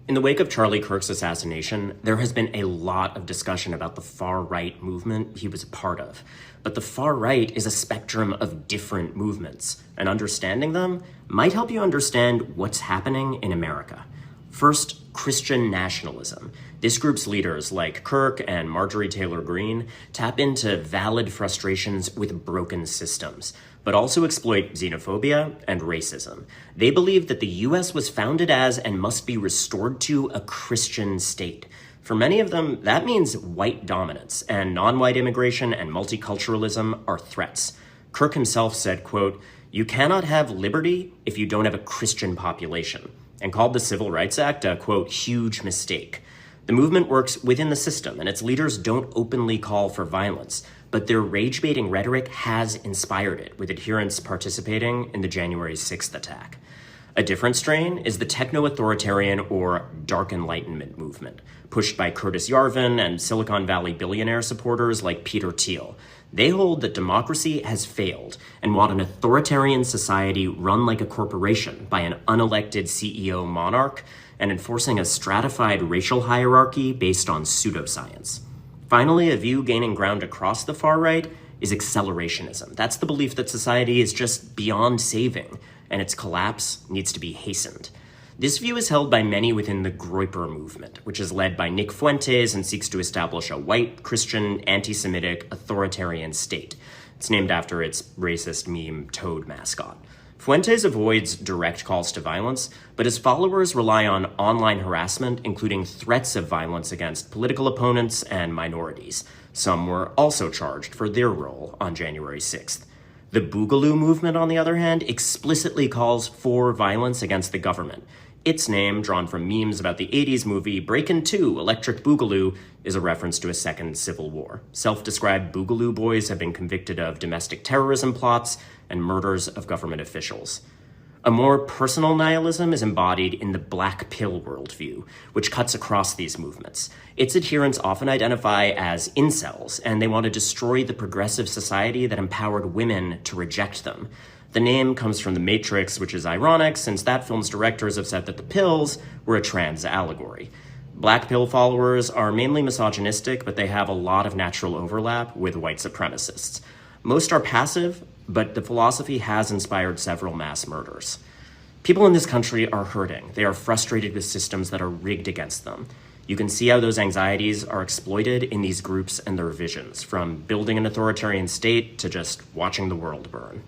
In the wake of Charlie Kirk's assassination, there has been a lot of discussion about the far-right movement he was a part of. But the far-right is a spectrum of different movements, and understanding them might help you understand what's happening in America. First, Christian nationalism. This group's leaders, like Kirk and Marjorie Taylor Greene, tap into valid frustrations with broken systems, but also exploit xenophobia and racism. They believe that the US was founded as and must be restored to a Christian state. For many of them, that means white dominance, and non-white immigration and multiculturalism are threats. Kirk himself said, quote, "You cannot have liberty if you don't have a Christian population," and called the Civil Rights Act a, quote, "huge mistake." The movement works within the system, and its leaders don't openly call for violence, but their rage-baiting rhetoric has inspired it, with adherents participating in the January 6th attack. A different strain is the techno-authoritarian or Dark Enlightenment movement, pushed by Curtis Yarvin and Silicon Valley billionaire supporters like Peter Thiel. They hold that democracy has failed and want an authoritarian society run like a corporation by an unelected CEO monarch and enforcing a stratified racial hierarchy based on pseudoscience. Finally, a view gaining ground across the far right is accelerationism. That's the belief that society is just beyond saving, and its collapse needs to be hastened. This view is held by many within the Groyper movement, which is led by Nick Fuentes and seeks to establish a white, Christian, anti-Semitic, authoritarian state. It's named after its racist meme toad mascot. Fuentes avoids direct calls to violence, but his followers rely on online harassment, including threats of violence against political opponents and minorities. Some were also charged for their role on January 6th. The Boogaloo movement, on the other hand, explicitly calls for violence against the government. Its name, drawn from memes about the 80s movie Breakin' 2, Electric Boogaloo, is a reference to a second civil war. Self-described Boogaloo boys have been convicted of domestic terrorism plots and murders of government officials. A more personal nihilism is embodied in the Black Pill worldview, which cuts across these movements. Its adherents often identify as incels, and they want to destroy the progressive society that empowered women to reject them. The name comes from The Matrix, which is ironic since that film's directors have said that the pills were a trans allegory. Black pill followers are mainly misogynistic, but they have a lot of natural overlap with white supremacists. Most are passive, but the philosophy has inspired several mass murders. People in this country are hurting. They are frustrated with systems that are rigged against them. You can see how those anxieties are exploited in these groups and their visions, from building an authoritarian state to just watching the world burn.